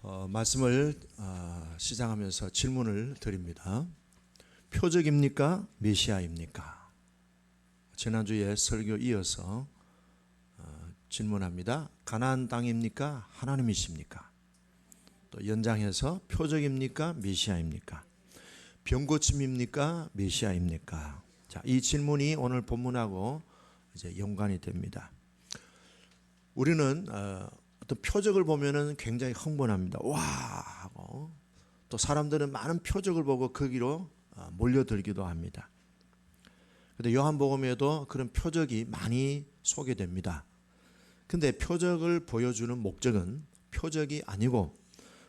말씀을 시작하면서 질문을 드립니다. 표적입니까? 메시아입니까? 지난주에 설교 이어서 질문합니다. 가나안 땅입니까? 하나님이십니까? 또 연장해서 표적입니까? 메시아입니까? 병고침입니까? 메시아입니까? 자, 이 질문이 오늘 본문하고 이제 연관이 됩니다. 우리는 어떤 표적을 보면은 굉장히 흥분합니다. 와 하고 또 사람들은 많은 표적을 보고 거기로 몰려들기도 합니다. 그런데 요한복음에도 그런 표적이 많이 소개됩니다. 근데 표적을 보여주는 목적은 표적이 아니고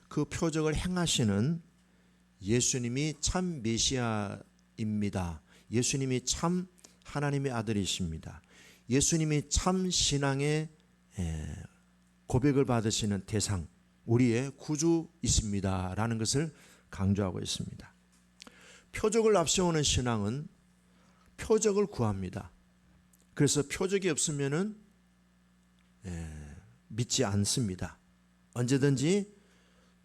그 표적을 행하시는 예수님이 참 메시아입니다. 예수님이 참 하나님의 아들이십니다. 예수님이 참 신앙의 고백을 받으시는 대상, 우리의 구주이십니다 라는 것을 강조하고 있습니다. 표적을 앞세우는 신앙은 표적을 구합니다. 그래서 표적이 없으면 믿지 않습니다. 언제든지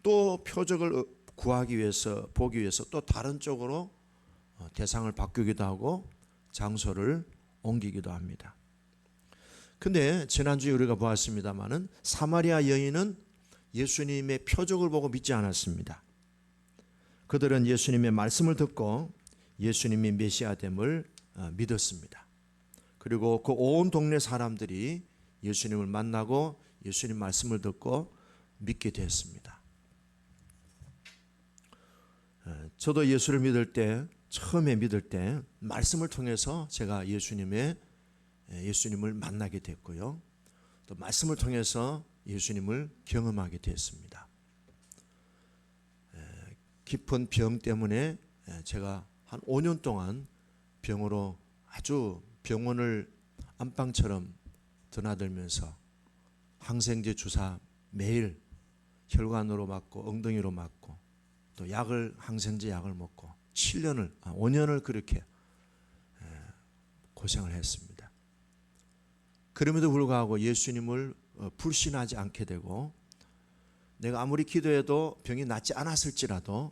또 표적을 구하기 위해서, 보기 위해서 또 다른 쪽으로 대상을 바꾸기도 하고 장소를 옮기기도 합니다. 근데 지난주에 우리가 보았습니다마는 사마리아 여인은 예수님의 표적을 보고 믿지 않았습니다. 그들은 예수님의 말씀을 듣고 예수님이 메시아됨을 믿었습니다. 그리고 그 온 동네 사람들이 예수님을 만나고 예수님 말씀을 듣고 믿게 되었습니다. 저도 예수를 믿을 때, 처음에 믿을 때 말씀을 통해서 제가 예수님을 만나게 됐고요. 또 말씀을 통해서 예수님을 경험하게 됐습니다. 깊은 병 때문에 제가 한 5년 동안 병으로 아주 병원을 안방처럼 드나들면서 항생제 주사 매일 혈관으로 맞고 엉덩이로 맞고 또 항생제 약을 먹고 5년을 그렇게 고생을 했습니다. 그럼에도 불구하고 예수님을 불신하지 않게 되고 내가 아무리 기도해도 병이 낫지 않았을지라도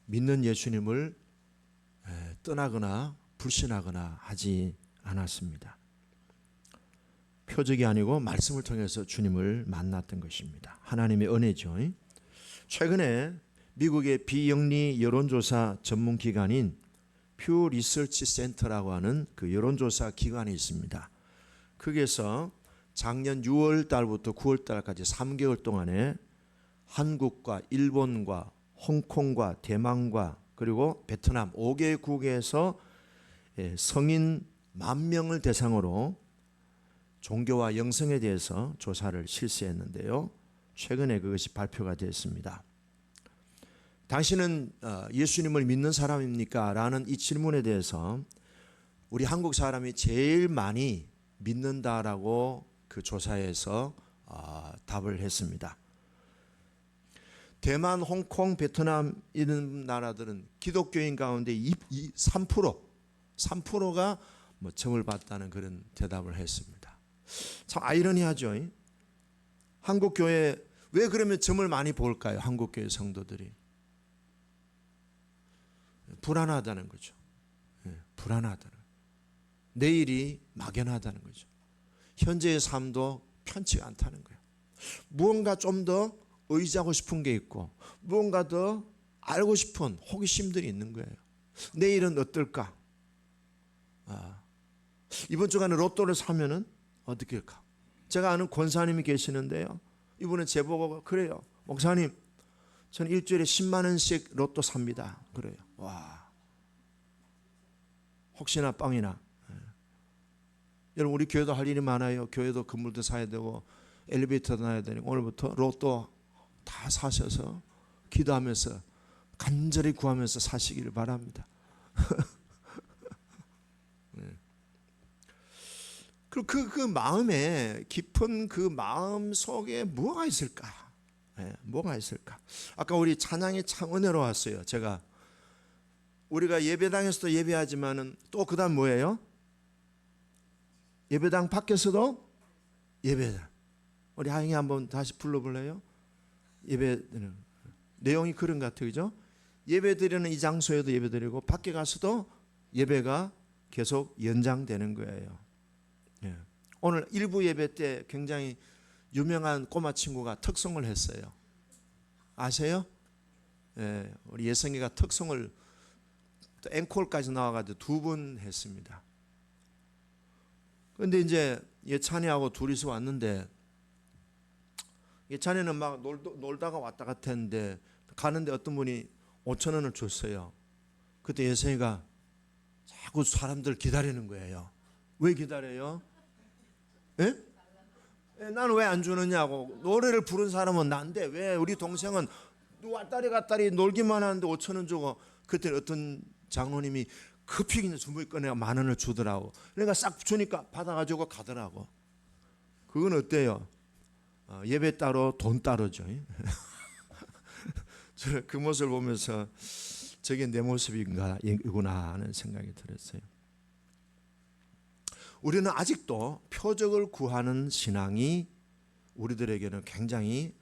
믿는 예수님을 떠나거나 불신하거나 하지 않았습니다. 표적이 아니고 말씀을 통해서 주님을 만났던 것입니다. 하나님의 은혜죠. 최근에 미국의 비영리 여론조사 전문기관인 퓨 리서치 센터라고 하는 그 여론조사 기관이 있습니다. 거기에서 작년 6월 달부터 9월 달까지 3개월 동안에 한국과 일본과 홍콩과 대만과 그리고 베트남 5개국에서 성인 10,000명을 대상으로 종교와 영성에 대해서 조사를 실시했는데요. 최근에 그것이 발표가 됐습니다. 당신은 예수님을 믿는 사람입니까? 라는 이 질문에 대해서 우리 한국 사람이 제일 많이 믿는다라고 그 조사에서 답을 했습니다. 대만, 홍콩, 베트남 이런 나라들은 기독교인 가운데 3%가 점을 봤다는 그런 대답을 했습니다. 참 아이러니하죠. 한국 교회 왜 그러면 점을 많이 볼까요? 한국 교회 성도들이 불안하다는 거죠. 불안하다는 거죠. 내일이 막연하다는 거죠. 현재의 삶도 편치가 않다는 거예요. 무언가 좀 더 의지하고 싶은 게 있고 무언가 더 알고 싶은 호기심들이 있는 거예요. 내일은 어떨까? 이번 주간에 로또를 사면은 어떻게 할까? 제가 아는 권사님이 계시는데요. 이분은 제보고 그래요. 목사님, 저는 일주일에 10만 원씩 로또 삽니다. 그래요. 와, 혹시나 뻥이나. 여러분 우리 교회도 할 일이 많아요. 교회도 건물도 사야 되고 엘리베이터도 놔야 되고 오늘부터 로또 다 사셔서 기도하면서 간절히 구하면서 사시기를 바랍니다. 그 마음에 깊은 그 마음 속에 뭐가 있을까? 뭐가 있을까? 아까 우리 찬양이 참 은혜로웠어요. 우리가 예배당에서도 예배하지만은 또 그다음 뭐예요? 예배당 밖에서도 예배당. 우리 하영이 한번 다시 불러볼래요? 예배드리는 내용이 그런 것 같아요. 그죠? 예배드리는 이 장소에도 예배드리고 밖에 가서도 예배가 계속 연장되는 거예요. 예. 오늘 일부 예배 때 굉장히 유명한 꼬마 친구가 특송을 했어요. 아세요? 예, 우리 예성이가 특송을 앵콜까지 나와가지고 2번 했습니다. 그런데 이제 예찬이하고 둘이서 왔는데 예찬이는 막 놀다가 왔다 갔다 했는데 가는데 어떤 분이 5천 원을 줬어요. 그때 예성이가 자꾸 사람들 기다리는 거예요. 왜 기다려요? 예? 나는 왜 안 주느냐고. 노래를 부른 사람은 난데 왜 우리 동생은 왔다리 갔다리 놀기만 하는데 5천 원 주고. 그때 어떤 장로님이 급히 그냥 주머니 꺼내가 10,000원을 주더라고. 그러니까 싹 주니까 받아가지고 가더라고. 그건 어때요? 예배 따로 돈 따로죠. 저는 그 모습을 보면서 저게 내 모습인가 이구나 하는 생각이 들었어요. 우리는 아직도 표적을 구하는 신앙이 우리들에게는 굉장히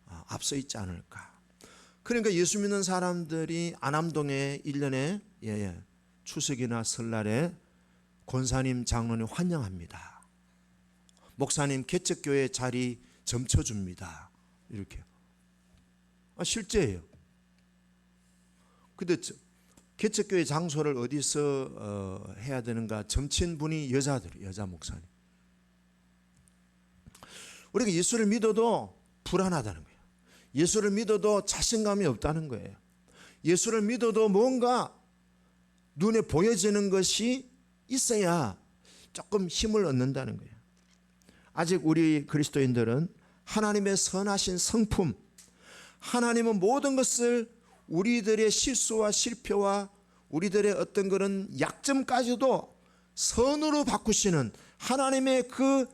앞서 있지 않을까. 그러니까 예수 믿는 사람들이 안암동에 1년에 추석이나 설날에 권사님 장로님 환영합니다. 목사님 개척교회 자리 점쳐줍니다. 이렇게. 실제예요. 근데 개척교회 장소를 어디서 해야 되는가 점친 분이 여자 목사님. 우리가 예수를 믿어도 불안하다는 거예요. 예수를 믿어도 자신감이 없다는 거예요. 예수를 믿어도 뭔가 눈에 보여지는 것이 있어야 조금 힘을 얻는다는 거예요. 아직 우리 그리스도인들은 하나님의 선하신 성품, 하나님은 모든 것을 우리들의 실수와 실패와 우리들의 어떤 그런 약점까지도 선으로 바꾸시는 하나님의 그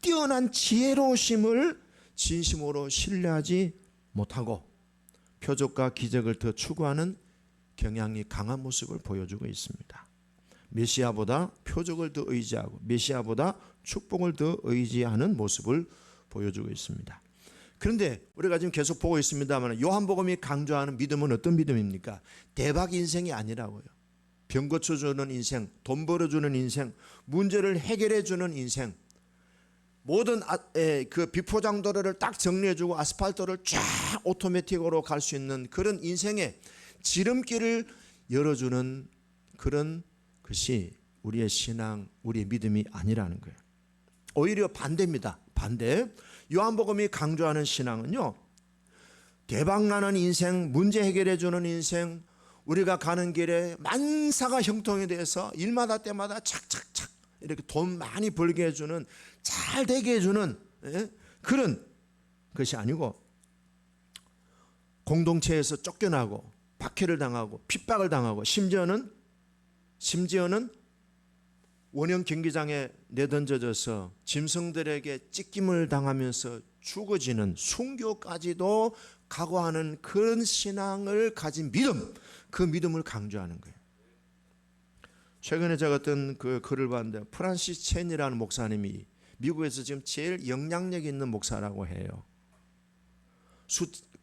뛰어난 지혜로우심을 진심으로 신뢰하지 못하고 표적과 기적을 더 추구하는 경향이 강한 모습을 보여주고 있습니다. 메시아보다 표적을 더 의지하고 메시아보다 축복을 더 의지하는 모습을 보여주고 있습니다. 그런데 우리가 지금 계속 보고 있습니다만 요한복음이 강조하는 믿음은 어떤 믿음입니까? 대박 인생이 아니라고요. 병 고쳐주는 인생, 돈 벌어주는 인생, 문제를 해결해주는 인생, 모든 그 비포장도로를 딱 정리해주고 아스팔트를 쫙 오토매틱으로 갈 수 있는 그런 인생의 지름길을 열어주는 그런 것이 우리의 신앙, 우리의 믿음이 아니라는 거예요. 오히려 반대입니다. 반대. 요한복음이 강조하는 신앙은요, 대박나는 인생, 문제 해결해주는 인생, 우리가 가는 길에 만사가 형통이 돼서 일마다 때마다 착착착 이렇게 돈 많이 벌게 해주는, 잘 되게 해주는 그런 것이 아니고 공동체에서 쫓겨나고 박해를 당하고 핍박을 당하고 심지어는 원형 경기장에 내던져져서 짐승들에게 찢김을 당하면서 죽어지는 순교까지도 각오하는 그런 신앙을 가진 믿음, 그 믿음을 강조하는 거예요. 최근에 제가 어떤 그 글을 봤는데 프란시스 첸이라는 목사님이 미국에서 지금 제일 영향력 있는 목사라고 해요.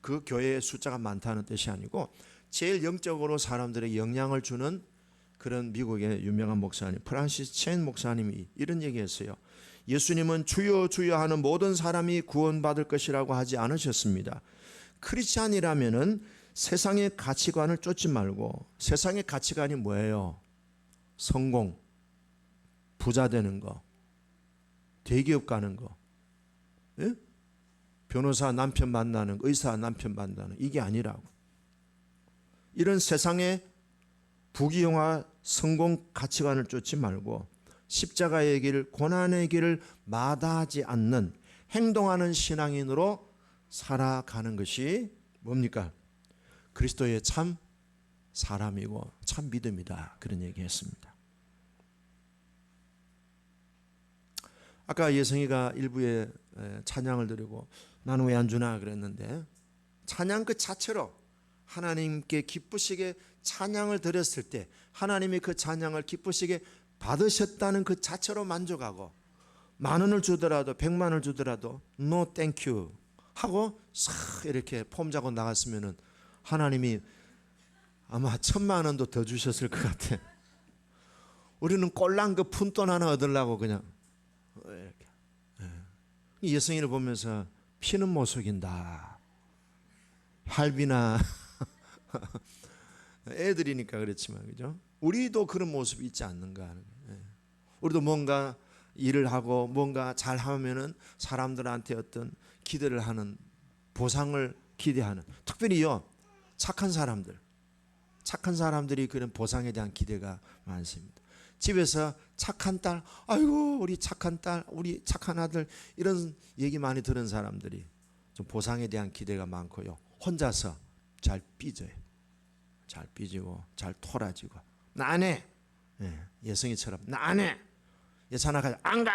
그 교회의 숫자가 많다는 뜻이 아니고 제일 영적으로 사람들에게 영향을 주는 그런 미국의 유명한 목사님 프란시스 첸 목사님이 이런 얘기했어요. 예수님은 주여 주여 하는 모든 사람이 구원받을 것이라고 하지 않으셨습니다. 크리스찬이라면은 세상의 가치관을 쫓지 말고, 세상의 가치관이 뭐예요? 성공, 부자 되는 거, 대기업 가는 거, 예? 변호사 남편 만나는 거, 의사 남편 만나는 이게 아니라고. 이런 세상의 부귀영화 성공 가치관을 쫓지 말고 십자가의 길, 고난의 길을 마다하지 않는 행동하는 신앙인으로 살아가는 것이 뭡니까? 그리스도의 참 사람이고 참 믿음이다, 그런 얘기했습니다. 아까 예성이가 일부에 찬양을 드리고 나는 왜 안 주나 그랬는데, 찬양 그 자체로 하나님께 기쁘시게 찬양을 드렸을 때 하나님이 그 찬양을 기쁘시게 받으셨다는 그 자체로 만족하고, 10,000원을 주더라도 100만 원을 주더라도 no thank you 하고 싹 이렇게 폼 잡고 나갔으면은 하나님이 아마 1,000만 원도 더 주셨을 것 같아. 우리는 꼴랑 그 푼돈 하나 얻으려고 그냥 이렇게. 이 여성이를 보면서 피는 못 속인다. 할비나 애들이니까 그렇지만, 그죠? 우리도 그런 모습이 있지 않는가 하는 거예요. 우리도 뭔가 일을 하고 뭔가 잘 하면은 사람들한테 어떤 기대를 하는, 보상을 기대하는, 특별히요 착한 사람들이 그런 보상에 대한 기대가 많습니다. 집에서 착한 딸, 아이고 우리 착한 딸, 우리 착한 아들, 이런 얘기 많이 들은 사람들이 좀 보상에 대한 기대가 많고요. 혼자서 잘 삐져요. 잘 삐지고 잘 토라지고, 나 안 해. 예성이처럼 나 안 해. 예찬아 가자. 안 가.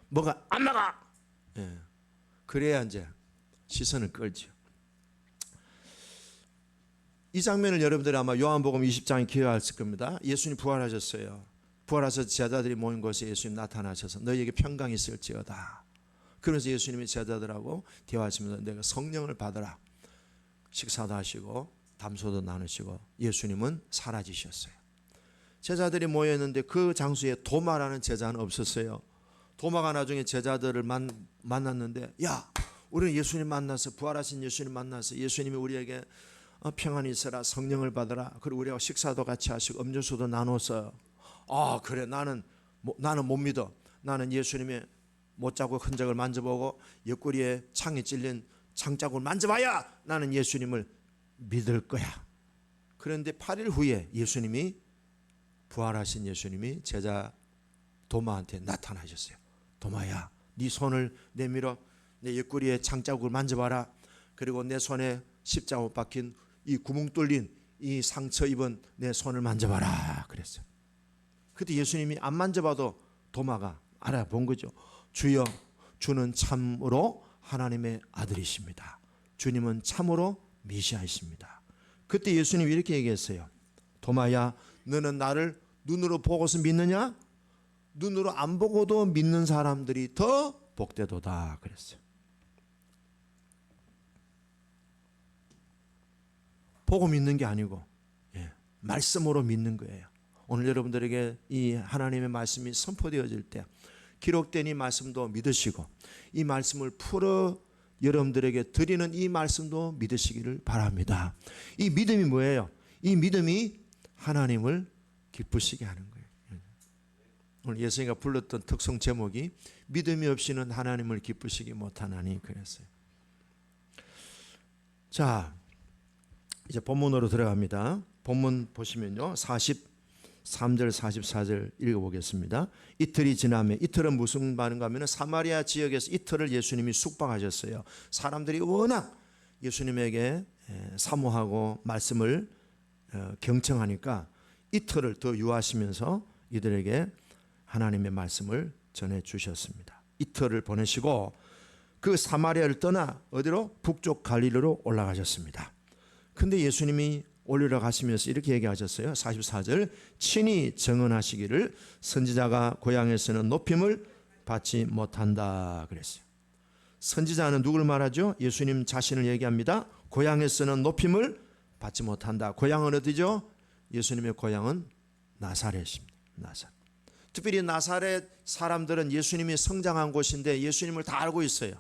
뭐가 안 나가. 그래야 이제 시선을 끌죠. 이 장면을 여러분들이 아마 요한복음 20장에 기억하실 겁니다. 예수님 부활하셨어요. 부활하셔서 제자들이 모인 곳에 예수님 나타나셔서 너희에게 평강이 있을지어다. 그러면서 예수님이 제자들하고 대화하시면서 내가 성령을 받으라. 식사도 하시고 담소도 나누시고 예수님은 사라지셨어요. 제자들이 모였는데 그 장소에 도마라는 제자는 없었어요. 도마가 나중에 제자들을 만났는데, 야, 우리는 예수님 만나서, 부활하신 예수님 만나서 예수님이 우리에게 평안이 있어라, 성령을 받으라, 그리고 우리하고 식사도 같이 하시고 음료수도 나눠서, 그래, 나는 못 믿어. 나는 예수님의 못자국 흔적을 만져보고 옆구리에 창이 찔린 창자국을 만져봐야 나는 예수님을 믿을 거야. 그런데 8일 후에 부활하신 예수님이 제자 도마한테 나타나셨어요. 도마야, 네 손을 내밀어 내 옆구리에 창자국을 만져봐라. 그리고 내 손에 십자가 못 박힌 이 구멍 뚫린 이 상처 입은 내 손을 만져봐라 그랬어요. 그때 예수님이 안 만져봐도 도마가 알아본 거죠. 주여, 주는 참으로 하나님의 아들이십니다. 주님은 참으로 메시아이십니다. 그때 예수님이 이렇게 얘기했어요. 도마야, 너는 나를 눈으로 보고서 믿느냐? 눈으로 안 보고도 믿는 사람들이 더 복되도다 그랬어요. 보고 믿는 게 아니고 말씀으로 믿는 거예요. 오늘 여러분들에게 이 하나님의 말씀이 선포되어질 때 기록된 이 말씀도 믿으시고, 이 말씀을 풀어 여러분들에게 드리는 이 말씀도 믿으시기를 바랍니다. 이 믿음이 뭐예요? 이 믿음이 하나님을 기쁘시게 하는 거예요. 오늘 예수님가 불렀던 특송 제목이 믿음이 없이는 하나님을 기쁘시게 못하나니 그랬어요. 자, 이제 본문으로 들어갑니다. 본문 보시면요, 43절 44절 읽어보겠습니다. 이틀이 지나면, 이틀은 무슨 말인가 하면 사마리아 지역에서 이틀을 예수님이 숙박하셨어요. 사람들이 워낙 예수님에게 사모하고 말씀을 경청하니까 이틀을 더 유하시면서 이들에게 하나님의 말씀을 전해주셨습니다. 이틀을 보내시고 그 사마리아를 떠나 어디로? 북쪽 갈릴리로 올라가셨습니다. 근데 예수님이 올라가시면서 이렇게 얘기하셨어요. 44절, 친히 증언하시기를 선지자가 고향에서는 높임을 받지 못한다 그랬어요. 선지자는 누구를 말하죠? 예수님 자신을 얘기합니다. 고향에서는 높임을 받지 못한다. 고향은 어디죠? 예수님의 고향은 나사렛입니다. 나사렛. 특별히 나사렛 사람들은 예수님이 성장한 곳인데 예수님을 다 알고 있어요.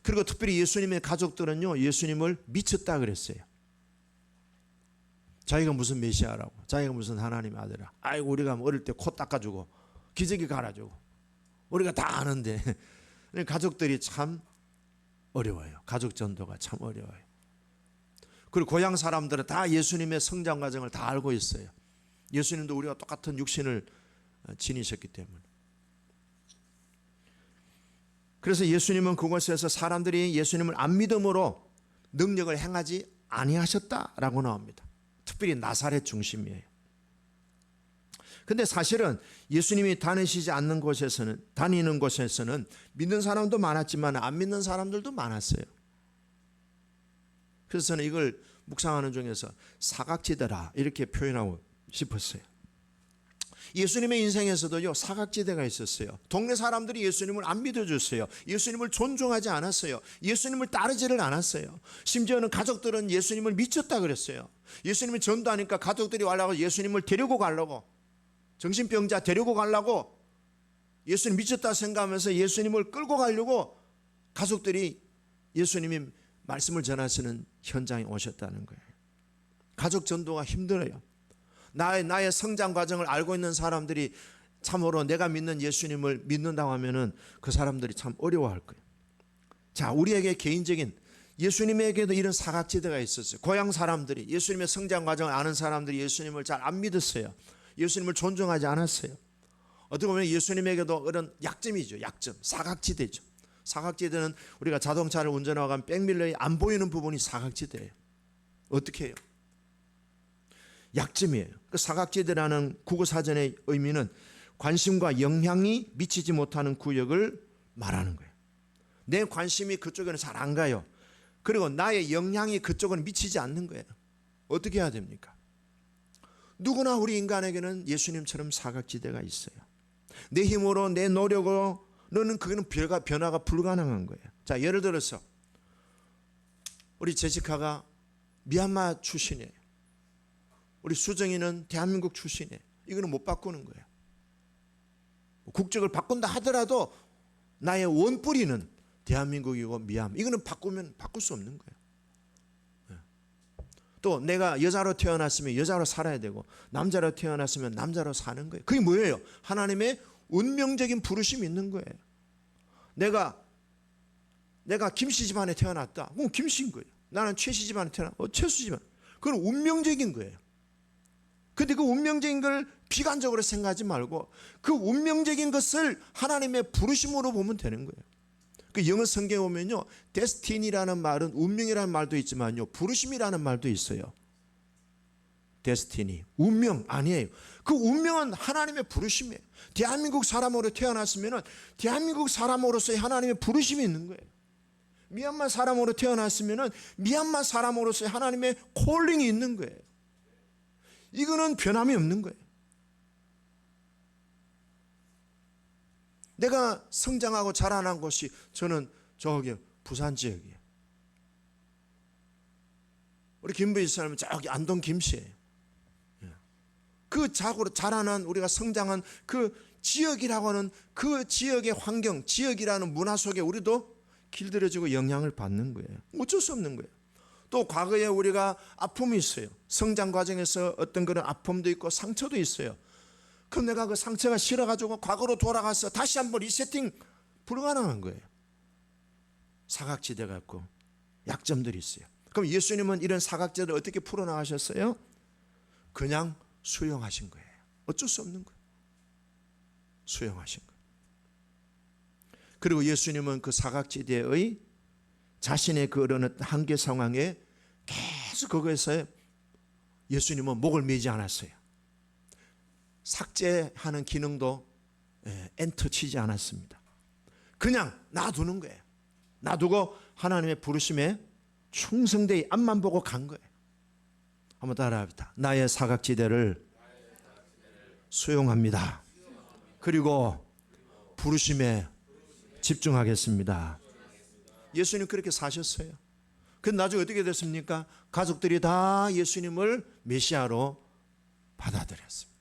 그리고 특별히 예수님의 가족들은요, 예수님을 미쳤다 그랬어요. 자기가 무슨 메시아라고, 자기가 무슨 하나님의 아들이라. 아이고, 우리가 어릴 때 코 닦아주고 기저귀 갈아주고 우리가 다 아는데. 가족들이 참 어려워요. 가족 전도가 참 어려워요. 그리고 고향 사람들은 다 예수님의 성장 과정을 다 알고 있어요. 예수님도 우리가 똑같은 육신을 지니셨기 때문에. 그래서 예수님은 그곳에서 사람들이 예수님을 안 믿음으로 능력을 행하지 아니하셨다라고 나옵니다. 특별히 나사렛 중심이에요. 근데 사실은 예수님이 다니는 곳에서는 믿는 사람도 많았지만 안 믿는 사람들도 많았어요. 그래서 저는 이걸 묵상하는 중에서 사각지대라 이렇게 표현하고 싶었어요. 예수님의 인생에서도요, 사각지대가 있었어요. 동네 사람들이 예수님을 안 믿어줬어요. 예수님을 존중하지 않았어요. 예수님을 따르지를 않았어요. 심지어는 가족들은 예수님을 미쳤다 그랬어요. 예수님이 전도하니까 가족들이 와려고 예수님을 데리고 가려고, 정신병자 데리고 가려고 예수님 미쳤다 생각하면서 예수님을 끌고 가려고 가족들이 예수님이 말씀을 전하시는 현장에 오셨다는 거예요. 가족 전도가 힘들어요. 나의 성장 과정을 알고 있는 사람들이 참으로 내가 믿는 예수님을 믿는다고 하면은 그 사람들이 참 어려워할 거예요. 자, 우리에게 개인적인, 예수님에게도 이런 사각지대가 있었어요. 고향 사람들이, 예수님의 성장 과정을 아는 사람들이 예수님을 잘 안 믿었어요. 예수님을 존중하지 않았어요. 어떻게 보면 예수님에게도 그런 약점이죠. 약점, 사각지대죠. 사각지대는 우리가 자동차를 운전하고 가면 백밀러에 안 보이는 부분이 사각지대예요. 어떻게 해요? 약점이에요. 그 사각지대라는 국어사전의 의미는 관심과 영향이 미치지 못하는 구역을 말하는 거예요. 내 관심이 그쪽에는 잘 안 가요. 그리고 나의 영향이 그쪽은 미치지 않는 거예요. 어떻게 해야 됩니까? 누구나 우리 인간에게는 예수님처럼 사각지대가 있어요. 내 힘으로, 내 노력으로는 그거는 변화가 불가능한 거예요. 자, 예를 들어서 우리 제시카가 미얀마 출신이에요. 우리 수정이는 대한민국 출신이에요. 이거는 못 바꾸는 거예요. 국적을 바꾼다 하더라도 나의 원뿌리는 대한민국이고 미얀마, 이거는 바꿀 수 없는 거예요. 또 내가 여자로 태어났으면 여자로 살아야 되고 남자로 태어났으면 남자로 사는 거예요. 그게 뭐예요? 하나님의 운명적인 부르심이 있는 거예요. 내가 김씨 집안에 태어났다. 그럼 김씨인 거예요. 나는 최씨 집안에 태어났다. 최씨 집안. 그건 운명적인 거예요. 근데 그 운명적인 걸 비관적으로 생각하지 말고 그 운명적인 것을 하나님의 부르심으로 보면 되는 거예요. 그 영어 성경에 보면요, 데스티니라는 말은 운명이라는 말도 있지만요, 부르심이라는 말도 있어요. 데스티니, 운명 아니에요. 그 운명은 하나님의 부르심이에요. 대한민국 사람으로 태어났으면 대한민국 사람으로서의 하나님의 부르심이 있는 거예요. 미얀마 사람으로 태어났으면 미얀마 사람으로서의 하나님의 콜링이 있는 거예요. 이거는 변함이 없는 거예요. 내가 성장하고 자라난 곳이 저는 저기 부산 지역이에요. 우리 김부희 사람은 저기 안동 김씨예요. 그 자라난 우리가 성장한 그 지역이라고 하는 그 지역의 환경, 지역이라는 문화 속에 우리도 길들여지고 영향을 받는 거예요. 어쩔 수 없는 거예요. 또 과거에 우리가 아픔이 있어요. 성장 과정에서 어떤 그런 아픔도 있고 상처도 있어요. 그럼 내가 그 상처가 싫어가지고 과거로 돌아가서 다시 한번 리세팅 불가능한 거예요. 사각지대가 있고 약점들이 있어요. 그럼 예수님은 이런 사각지대를 어떻게 풀어나가셨어요? 그냥 수용하신 거예요. 어쩔 수 없는 거예요. 수용하신 거예요. 그리고 예수님은 그 사각지대의 자신의 그런 한계 상황에 계속 거기에서 예수님은 목을 매지 않았어요. 삭제하는 기능도 엔터 치지 않았습니다. 그냥 놔두는 거예요. 놔두고 하나님의 부르심에 충성되이 앞만 보고 간 거예요. 한번 따라합니다. 나의 사각지대를 수용합니다. 그리고 부르심에 집중하겠습니다. 예수님 그렇게 사셨어요. 근데 나중에 어떻게 됐습니까? 가족들이 다 예수님을 메시아로 받아들였습니다.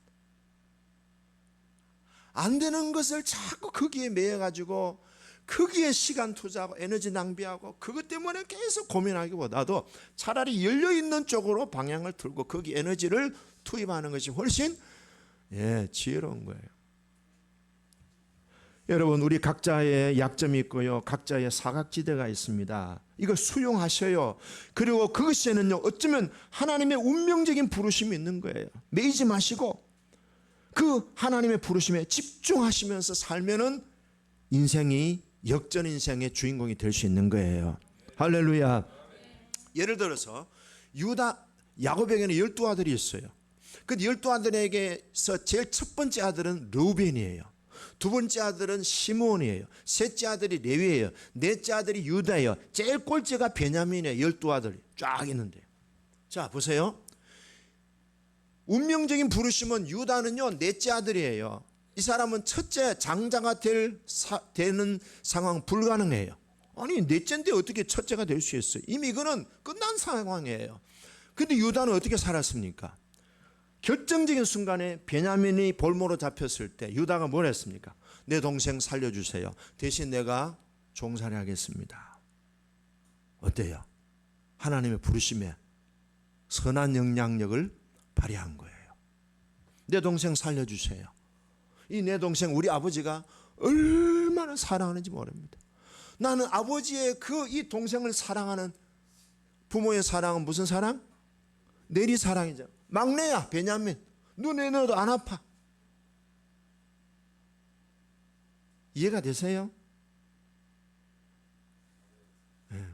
안 되는 것을 자꾸 거기에 매여가지고 거기에 시간 투자하고 에너지 낭비하고 그것 때문에 계속 고민하기보다도 차라리 열려있는 쪽으로 방향을 틀고 거기 에너지를 투입하는 것이 훨씬 지혜로운 거예요. 여러분, 우리 각자의 약점이 있고요, 각자의 사각지대가 있습니다. 이걸 수용하셔요. 그리고 그것에는요, 어쩌면 하나님의 운명적인 부르심이 있는 거예요. 매이지 마시고 그 하나님의 부르심에 집중하시면서 살면은 인생이 역전 인생의 주인공이 될 수 있는 거예요. 할렐루야. 예를 들어서 야곱에게는 12아들이 있어요. 그 12아들에게서 제일 첫 번째 아들은 르우벤이에요. 두 번째 아들은 시므온이에요. 셋째 아들이 레위예요. 넷째 아들이 유다예요. 제일 꼴째가 베냐민이에요. 12아들이 쫙 있는데, 자 보세요. 운명적인 부르심은 유다는요 넷째 아들이에요. 이 사람은 첫째 장자가 되는 상황 불가능해요. 아니 넷째인데 어떻게 첫째가 될 수 있어요? 이미 이거는 끝난 상황이에요. 근데 유다는 어떻게 살았습니까? 결정적인 순간에 베냐민이 볼모로 잡혔을 때 유다가 뭘 했습니까? 내 동생 살려주세요. 대신 내가 종살이 하겠습니다. 어때요? 하나님의 부르심에 선한 영향력을 발휘한 거예요. 내 동생 살려주세요. 이 내 동생 우리 아버지가 얼마나 사랑하는지 모릅니다. 나는 아버지의 이 동생을 사랑하는 부모의 사랑은 무슨 사랑? 내리 사랑이죠. 막내야 베냐민. 눈에 넣어도 안 아파. 이해가 되세요? 네.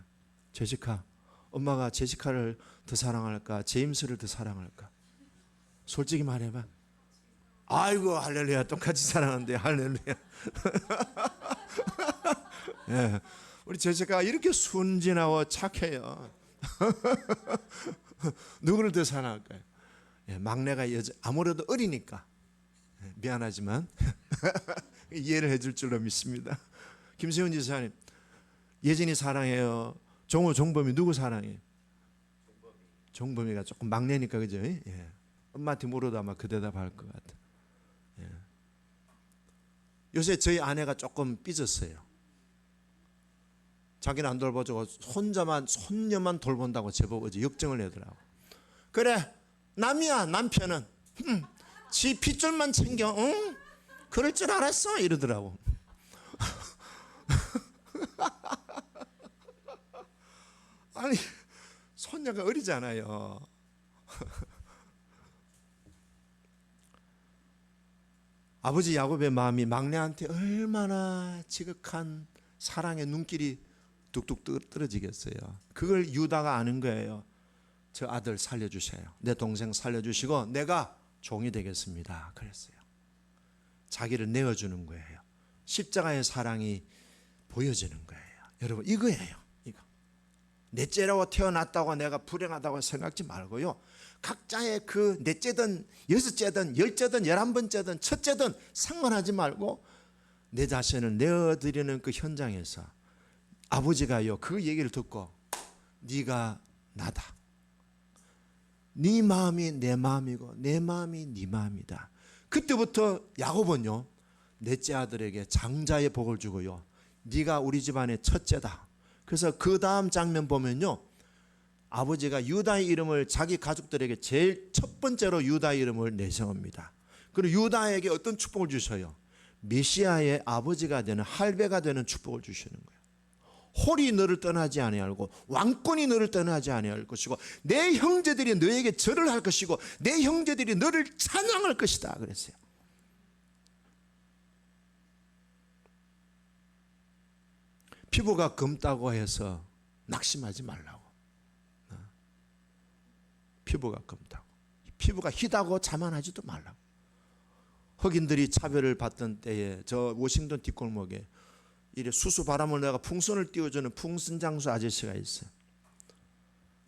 제시카. 엄마가 제시카를 더 사랑할까? 제임스를 더 사랑할까? 솔직히 말해봐. 아이고 할렐루야. 똑같이 사랑하는데 할렐루야. 네. 우리 제시카가 이렇게 순진하고 착해요. 누구를 더 사랑할까요? 예, 막내가 아무래도 어리니까 미안하지만 이해를 해줄 줄로 믿습니다. 김세훈 지사님, 예진이 사랑해요? 종범이 누구 사랑해요? 종범이가 조금 막내니까 그죠? 예. 엄마한테 물어도 아마 그 대답할 것 같아. 예. 요새 저희 아내가 조금 삐졌어요. 자기는 안 돌봐주고 손녀만 돌본다고 제법 어제 역정을 내더라고. 그래 남이야 남편은 지 핏줄만 챙겨 응? 그럴 줄 알았어 이러더라고. 아니 손녀가 어리잖아요. 아버지 야곱의 마음이 막내한테 얼마나 지극한 사랑의 눈길이 뚝뚝 떨어지겠어요. 그걸 유다가 아는 거예요. 저 아들 살려주세요. 내 동생 살려주시고 내가 종이 되겠습니다. 그랬어요. 자기를 내어주는 거예요. 십자가의 사랑이 보여지는 거예요. 여러분 이거예요. 이거. 넷째라고 태어났다고 내가 불행하다고 생각지 말고요. 각자의 그 넷째든 여섯째든 열째든 11번째든 첫째든 상관하지 말고 내 자신을 내어드리는 그 현장에서 아버지가요 그 얘기를 듣고 네가 나다. 네 마음이 내 마음이고 내 마음이 네 마음이다. 그때부터 야곱은요 넷째 아들에게 장자의 복을 주고요. 네가 우리 집안의 첫째다. 그래서 그 다음 장면 보면요. 아버지가 유다의 이름을 자기 가족들에게 제일 첫 번째로 유다의 이름을 내세웁니다. 그리고 유다에게 어떤 축복을 주셔요? 메시아의 아버지가 되는 할배가 되는 축복을 주시는 거예요. 홀이 너를 떠나지 아니하고 왕권이 너를 떠나지 아니할 것이고 내 형제들이 너에게 절을 할 것이고 내 형제들이 너를 찬양할 것이다 그랬어요. 피부가 검다고 해서 낙심하지 말라고. 피부가 검다고. 피부가 희다고 자만하지도 말라고. 흑인들이 차별을 받던 때에 저 워싱턴 뒷골목에 이래 수수 바람을 내가 풍선을 띄워주는 풍선 장수 아저씨가 있어요.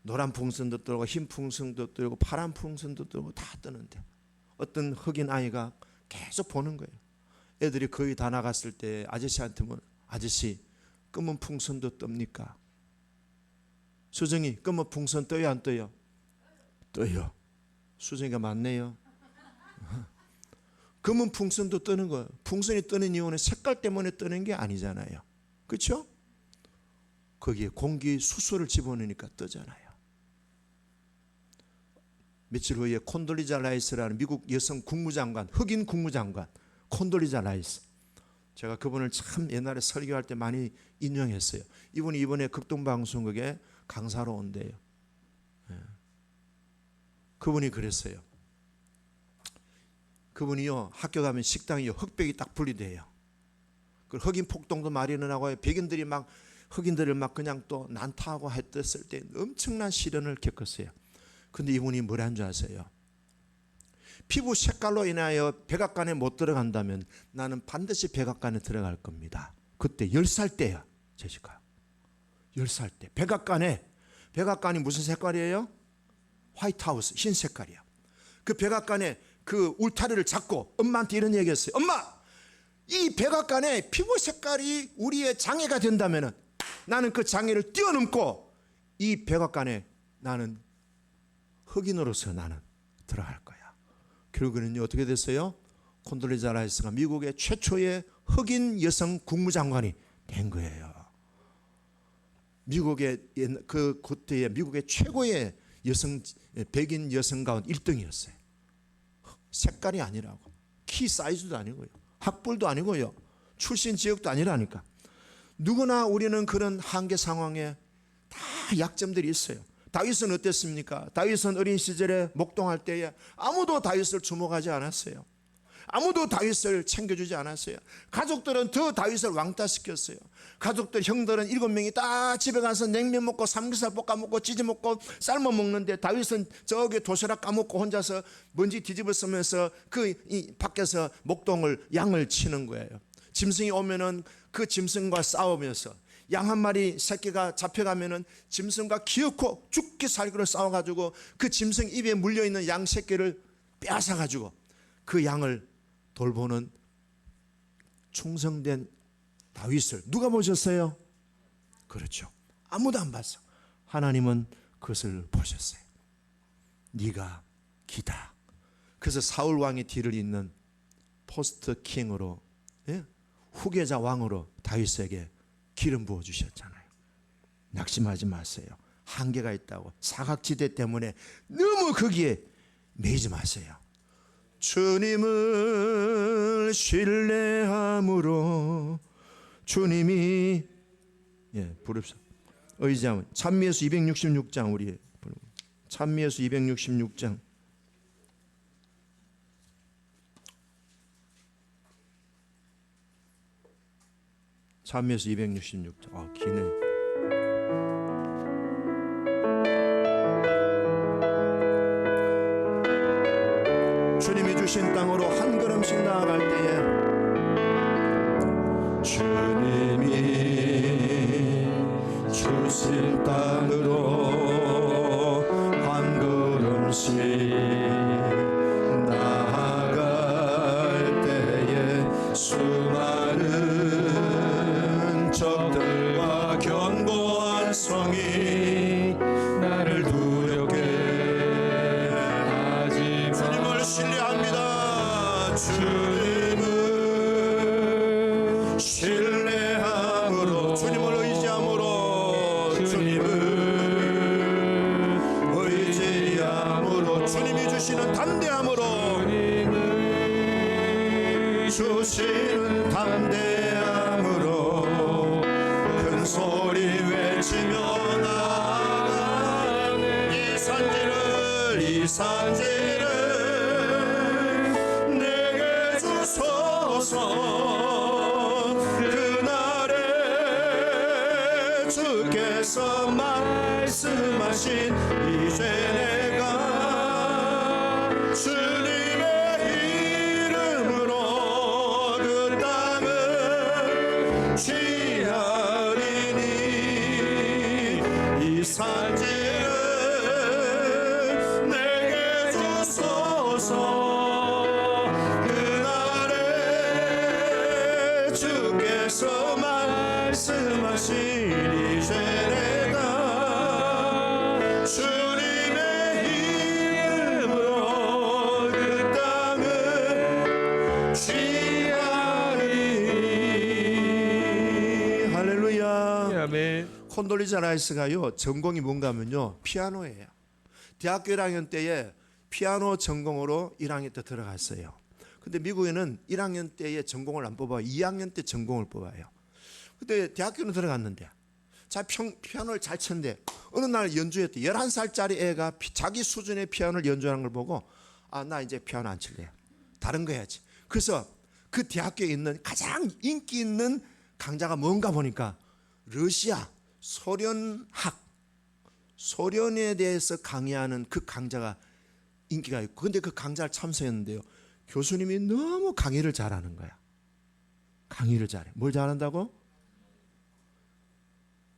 노란 풍선도 뜨고 흰 풍선도 뜨고 파란 풍선도 뜨고 다 뜨는데 어떤 흑인 아이가 계속 보는 거예요. 애들이 거의 다 나갔을 때 아저씨한테 뭐 아저씨 검은 풍선도 뜹니까? 수정이 검은 풍선 떠요 안 떠요? 떠요. 수정이가 맞네요. 검은 풍선도 뜨는 거예요. 풍선이 뜨는 이유는 색깔 때문에 뜨는 게 아니잖아요. 그렇죠? 거기에 공기 수소를 집어넣으니까 뜨잖아요. 며칠 후에 콘돌리자 라이스라는 미국 여성 국무장관, 흑인 국무장관 콘돌리자 라이스. 제가 그분을 참 옛날에 설교할 때 많이 인용했어요. 이분이 이번에 극동방송국에 강사로 온대요. 그분이 그랬어요. 그분이요 학교 가면 식당이요 흑백이 딱 분리돼요. 그 흑인 폭동도 많이 일어나고 백인들이 막 흑인들을 막 그냥 또 난타하고 했을 때 엄청난 시련을 겪었어요. 근데 이분이 뭐라는 줄 아세요? 피부 색깔로 인하여 백악관에 못 들어간다면 나는 반드시 백악관에 들어갈 겁니다. 그때 10살 때야 제시카. 10살 때 백악관이 무슨 색깔이에요? 화이트하우스 흰 색깔이야. 그 백악관에 그 울타리를 잡고 엄마한테 이런 얘기했어요. 엄마, 이 백악관의 피부 색깔이 우리의 장애가 된다면 나는 그 장애를 뛰어넘고 이 백악관에 나는 흑인으로서 나는 들어갈 거야. 결국에는 어떻게 됐어요? 콘돌리자 라이스가 미국의 최초의 흑인 여성 국무장관이 된 거예요. 미국의 그때의 미국의 최고의 여성 백인 여성 가운데 1등이었어요. 색깔이 아니라고, 키 사이즈도 아니고요, 학벌도 아니고요, 출신 지역도 아니라니까. 누구나 우리는 그런 한계 상황에 다 약점들이 있어요. 다윗은 어땠습니까? 다윗은 어린 시절에 목동할 때에 아무도 다윗을 주목하지 않았어요. 아무도 다윗을 챙겨주지 않았어요. 가족들은 더 다윗을 왕따시켰어요. 가족들, 형들은 7명이 다 집에 가서 냉면 먹고 삼겹살 볶아 먹고 찌지 먹고 삶아 먹는데 다윗은 저기 도시락 까먹고 혼자서 먼지 뒤집어 쓰면서 이 밖에서 목동을 양을 치는 거예요. 짐승이 오면은 그 짐승과 싸우면서, 양 한 마리 새끼가 잡혀가면은 짐승과 기어코 죽기 살기로 싸워가지고 그 짐승 입에 물려있는 양 새끼를 빼앗아가지고 그 양을 돌보는 충성된 다윗을 누가 보셨어요? 그렇죠. 아무도 안 봤어. 하나님은 그것을 보셨어요. 네가 기다. 그래서 사울 왕의 뒤를 잇는 포스트 킹으로, 후계자 왕으로 다윗에게 기름 부어 주셨잖아요. 낙심하지 마세요. 한계가 있다고. 사각지대 때문에 너무 거기에 매이지 마세요. 주님을 신뢰함으로 주님이 부릅시다. 의지하면 찬미예수 266장 우리 찬미예수 266장 찬미예수 266장 기네. 주님이 주신 땅으로 한 걸음씩 나아갈 때에 주님이 주신 땅으로 한 걸음씩 나아갈 때에 수많은 적들과 견고한 성이 나를 두렵게 하지만 주님을 신뢰합니다. 주님을 신뢰함으로, 주님을 의지함으로, 주님을 의지함으로, 주님이 주시는 담대함으로, 주시는 담대함으로 큰 소리 외치며 나아가는 이 산지를 내게 주소서. 그날에 주께서 말씀하신 이제 내가 주님의 이름으로 그 땅을 취하리니 이 산지를 내게 주소서. 그날에 주께서 말씀하신 이제 내가 주님의 이름으로 그 땅을 취하리니. 할렐루야. 아멘. 콘돌리자 라이스가요 전공이 뭔가 하면요 피아노예요. 대학교 1학년 때에 피아노 전공으로 1학년 때 들어갔어요. 근데 미국에는 1학년 때에 전공을 안 뽑아요. 2학년 때 전공을 뽑아요. 근데 대학교는 들어갔는데 자 피아노를 잘 쳤는데 어느 날 연주했대. 11살짜리 애가 자기 수준의 피아노를 연주하는 걸 보고 나 이제 피아노 안 칠래, 다른 거 해야지. 그래서 그 대학교에 있는 가장 인기 있는 강좌가 뭔가 보니까 러시아 소련에 대해서 강의하는 그 강좌가 인기가 있고, 근데 그 강좌를 참석했는데요 교수님이 너무 강의를 잘하는 거야. 강의를 잘해. 뭘 잘한다고?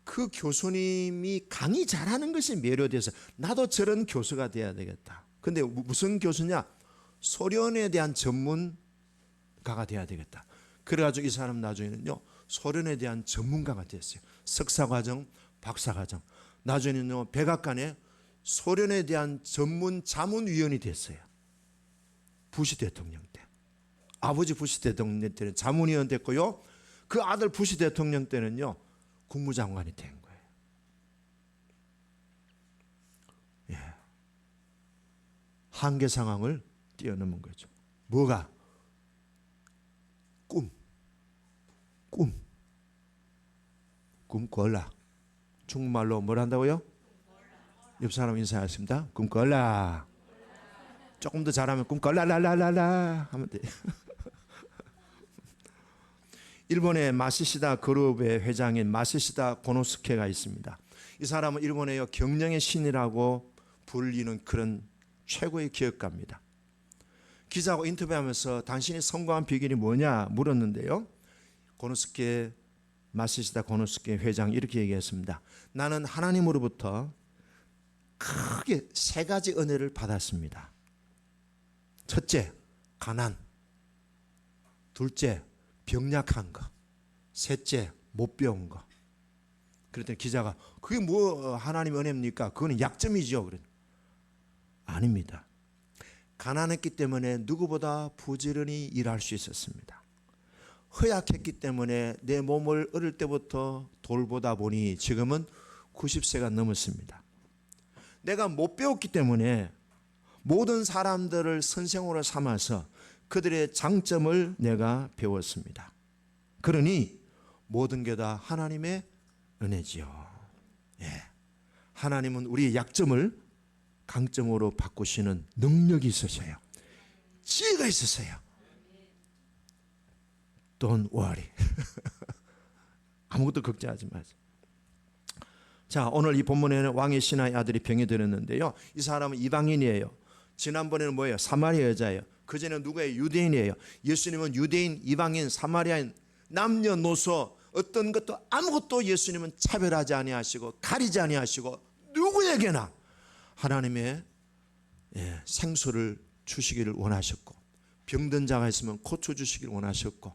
그 교수님이 강의 잘하는 것이 매료돼서 나도 저런 교수가 돼야 되겠다. 근데 무슨 교수냐? 소련에 대한 전문가가 돼야 되겠다. 그래가지고 이 사람 나중에는요 소련에 대한 전문가가 됐어요. 석사과정, 박사과정. 나중에는요 백악관에 소련에 대한 전문 자문위원이 됐어요. 부시 대통령 때. 아버지 부시 대통령 때는 자문위원 됐고요. 그 아들 부시 대통령 때는요 국무장관이 된 거예요. 예. 한계 상황을 뛰어넘은 거죠. 뭐가? 꿈 꿔라. 중국말로 뭘 한다고요? 옆 사람 인사하십니다. 꿈 꿔라. 조금 더 잘하면 꿈 꿔라라라라라 하면 돼요. 일본의 마시시다 그룹의 회장인 마시시다 고노스케가 있습니다. 이 사람은 일본의 경영의 신이라고 불리는 그런 최고의 기업가입니다. 기자하고 인터뷰하면서 당신이 성공한 비결이 뭐냐 물었는데요. 고노스케 마시시다 고노스케 회장이 이렇게 얘기했습니다. 나는 하나님으로부터 크게 세 가지 은혜를 받았습니다. 첫째, 가난. 둘째, 병약한 거. 셋째, 못 배운 거. 그랬더니 기자가 그게 뭐 하나님의 은혜입니까? 그거는 약점이죠. 그랬. 아닙니다. 가난했기 때문에 누구보다 부지런히 일할 수 있었습니다. 허약했기 때문에 내 몸을 어릴 때부터 돌보다 보니 지금은 90세가 넘었습니다. 내가 못 배웠기 때문에 모든 사람들을 선생으로 삼아서 그들의 장점을 내가 배웠습니다. 그러니 모든 게 다 하나님의 은혜지요. 예. 하나님은 우리의 약점을 강점으로 바꾸시는 능력이 있으셔요. 지혜가 있으세요. Don't worry. 아무것도 걱정하지 마세요. 자, 오늘 이 본문에는 왕의 신하의 아들이 병이 들었는데요. 이 사람은 이방인이에요. 지난번에는 뭐예요? 사마리아 여자예요. 그전에는 누구예요? 유대인이에요. 예수님은 유대인, 이방인, 사마리아인, 남녀노소 어떤 것도 아무것도 예수님은 차별하지 아니하시고 가리지 아니하시고 누구에게나 하나님의 생수를 주시기를 원하셨고, 병든 자가 있으면 고쳐 주시기를 원하셨고,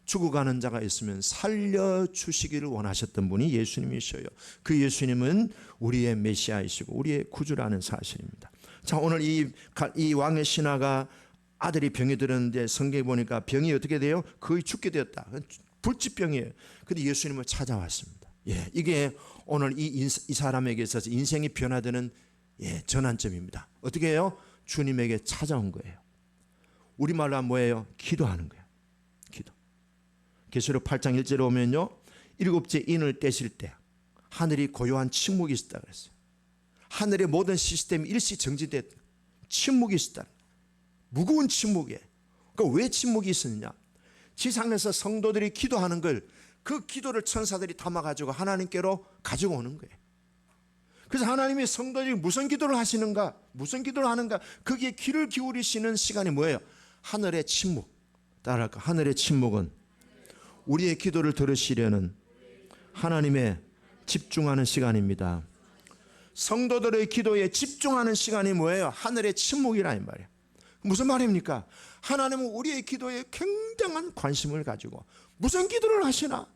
죽어가는 자가 있으면 살려주시기를 원하셨던 분이 예수님이셔요. 그 예수님은 우리의 메시아이시고 우리의 구주라는 사실입니다. 자, 오늘 이 왕의 신하가 아들이 병이 들었는데 성경에 보니까 병이 어떻게 돼요? 거의 죽게 되었다. 불치병이에요. 근데 예수님을 찾아왔습니다. 예, 이게 오늘 이 사람에게 있어서 인생이 변화되는 전환점입니다. 어떻게 해요? 주님에게 찾아온 거예요. 우리말로 하면 뭐예요? 기도하는 거예요. 기도. 계시록 8장 1절에 오면요, 7째 인을 떼실 때 하늘이 고요한 침묵이 있었다 그랬어요. 하늘의 모든 시스템이 일시 정지됐, 침묵이 있었다. 무거운 침묵이에요. 그러니까 왜 침묵이 있었느냐? 지상에서 성도들이 기도하는 걸, 그 기도를 천사들이 담아가지고 하나님께로 가지고 오는 거예요. 그래서 하나님이 성도들이 무슨 기도를 하시는가, 무슨 기도를 하는가, 거기에 귀를 기울이시는 시간이 뭐예요? 하늘의 침묵. 따라할까? 하늘의 침묵은 우리의 기도를 들으시려는 하나님의 집중하는 시간입니다. 성도들의 기도에 집중하는 시간이 뭐예요? 하늘의 침묵이라는 말이에요. 무슨 말입니까? 하나님은 우리의 기도에 굉장한 관심을 가지고 무슨 기도를 하시나?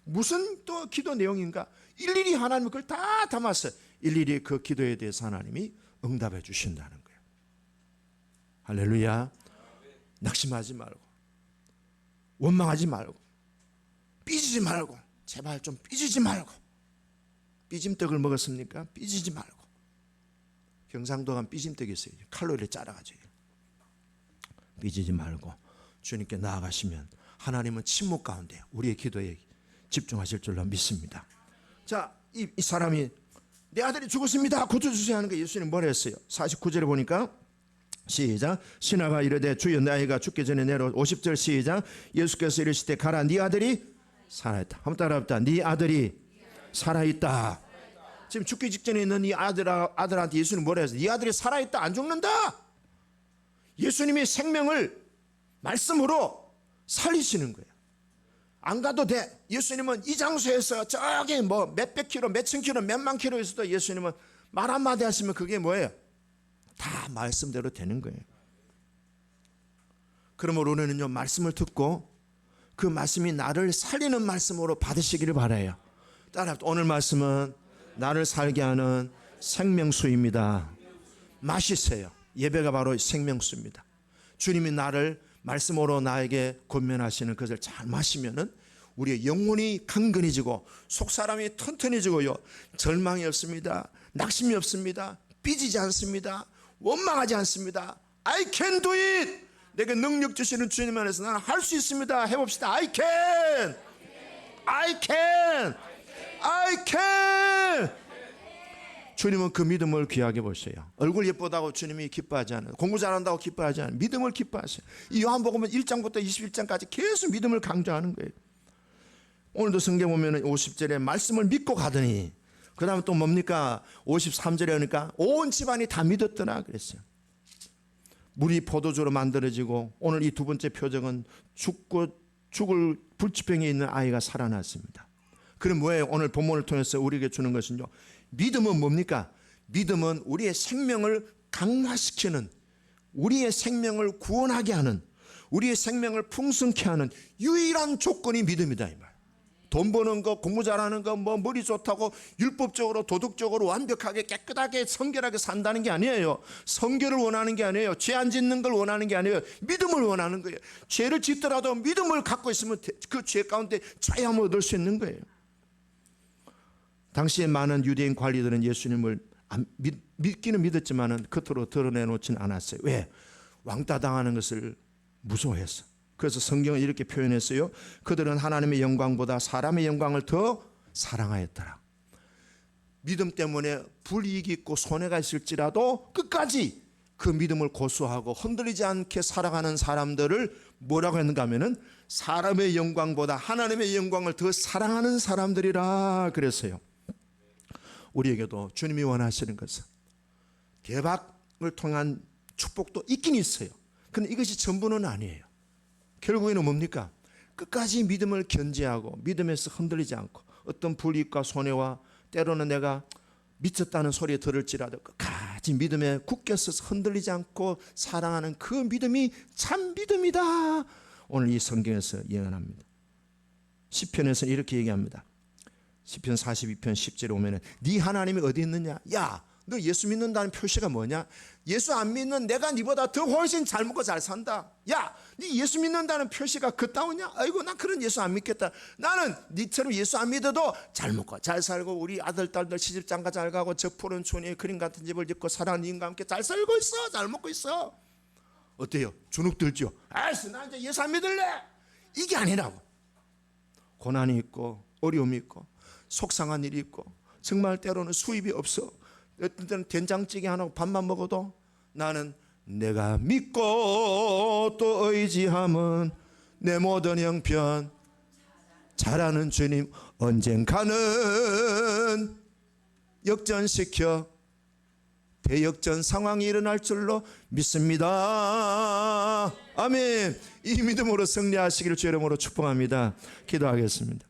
무슨 또 기도 내용인가? 일일이 하나님 그걸 다 담았어요. 일일이 그 기도에 대해서 하나님이 응답해 주신다는 거예요. 할렐루야. 낙심하지 말고, 원망하지 말고, 삐지지 말고, 제발 좀 삐지지 말고. 삐짐떡을 먹었습니까? 삐지지 말고. 경상도 가면 삐짐떡이 있어요. 칼로리를 짜라가지고. 삐지지 말고 주님께 나아가시면 하나님은 침묵 가운데 우리의 기도에 집중하실 줄로 믿습니다. 자, 이 사람이 내 아들이 죽었습니다. 고쳐주세요 하는 거 예수님 뭐라 했어요? 49절에 보니까 시작. 신하가 이르되 주여 내 아이가 죽기 전에 내려. 50절 시작. 예수께서 이르시되 가라, 네 아들이 살아있다. 한번 따라합시다. 네 아들이 살아있다. 지금 죽기 직전에 있는 이 아들한테 예수님 뭐라 했어요? 네 아들이 살아있다, 안 죽는다. 예수님의 생명을 말씀으로 살리시는 거예요. 안 가도 돼. 예수님은 이 장소에서 저기 뭐 몇백 킬로, 몇천 킬로, 몇만 킬로에서도 예수님은 말 한마디 하시면 그게 뭐예요? 다 말씀대로 되는 거예요. 그러므로 우리는요, 말씀을 듣고 그 말씀이 나를 살리는 말씀으로 받으시기를 바라요. 따라 오늘 말씀은 나를 살게 하는 생명수입니다. 마시세요. 예배가 바로 생명수입니다. 주님이 나를 말씀으로 나에게 권면하시는 것을 잘 마시면은 우리의 영혼이 강건해지고 속사람이 튼튼해지고요, 절망이 없습니다. 낙심이 없습니다. 삐지지 않습니다. 원망하지 않습니다. I can do it. 내게 능력 주시는 주님 안에서 나는 할 수 있습니다. 해봅시다. I can. I can. I can. 주님은 그 믿음을 귀하게 보세요. 얼굴 예쁘다고 주님이 기뻐하지 않아요. 공부 잘한다고 기뻐하지 않아요. 믿음을 기뻐하세요. 이 요한복음은 1장부터 21장까지 계속 믿음을 강조하는 거예요. 오늘도 성경 보면 50절에 말씀을 믿고 가더니, 그 다음에 또 뭡니까? 53절에 오니까 온 집안이 다 믿었더라 그랬어요. 물이 포도주로 만들어지고, 오늘 이 두 번째 표적은 죽을 불치병에 있는 아이가 살아났습니다. 그럼 뭐예요? 오늘 본문을 통해서 우리에게 주는 것은요, 믿음은 뭡니까? 믿음은 우리의 생명을 강화시키는, 우리의 생명을 구원하게 하는, 우리의 생명을 풍성케 하는 유일한 조건이 믿음이다 이 말. 돈 버는 거, 공부 잘하는 거, 뭐 머리 좋다고 율법적으로 도덕적으로 완벽하게 깨끗하게 성결하게 산다는 게 아니에요. 성결을 원하는 게 아니에요. 죄 안 짓는 걸 원하는 게 아니에요. 믿음을 원하는 거예요. 죄를 짓더라도 믿음을 갖고 있으면 그 죄 가운데 자유함을 얻을 수 있는 거예요. 당시에 많은 유대인 관리들은 예수님을 믿기는 믿었지만은 겉으로 드러내놓지는 않았어요. 왜? 왕따 당하는 것을 무서워했어. 그래서 성경은 이렇게 표현했어요. 그들은 하나님의 영광보다 사람의 영광을 더 사랑하였더라. 믿음 때문에 불이익이 있고 손해가 있을지라도 끝까지 그 믿음을 고수하고 흔들리지 않게 살아가는 사람들을 뭐라고 했는가 하면은 사람의 영광보다 하나님의 영광을 더 사랑하는 사람들이라 그랬어요. 우리에게도 주님이 원하시는 것은 대박을 통한 축복도 있긴 있어요. 그런데 이것이 전부는 아니에요. 결국에는 뭡니까? 끝까지 믿음을 견지하고 믿음에서 흔들리지 않고 어떤 불이익과 손해와 때로는 내가 미쳤다는 소리 들을지라도 끝까지 믿음에 굳게 서서 흔들리지 않고 사랑하는 그 믿음이 참 믿음이다. 오늘 이 성경에서 예언합니다. 시편에서 이렇게 얘기합니다. 시편 42편 10절에 오면은 네 하나님이 어디 있느냐? 야, 너 예수 믿는다는 표시가 뭐냐? 예수 안 믿는 내가 네보다 더 훨씬 잘 먹고 잘 산다. 야, 네 예수 믿는다는 표시가 그따오냐? 아이고, 나 그런 예수 안 믿겠다. 나는 네처럼 예수 안 믿어도 잘 먹고 잘 살고 우리 아들 딸들 시집장가 잘 가고 저 푸른 촌에 그림 같은 집을 짓고 사랑하는 이인과 함께 잘 살고 있어. 잘 먹고 있어. 어때요? 주눅 들죠? 아이씨, 나 이제 예수 안 믿을래. 이게 아니라고. 고난이 있고 어려움이 있고 속상한 일이 있고 정말 때로는 수입이 없어. 어떤 때는 된장찌개 하나 밥만 먹어도 나는 내가 믿고 또 의지함은 내 모든 형편 잘하는 주님 언젠가는 역전시켜 대역전 상황이 일어날 줄로 믿습니다. 아멘. 이 믿음으로 승리하시기를 주의 이름으로 축복합니다. 기도하겠습니다.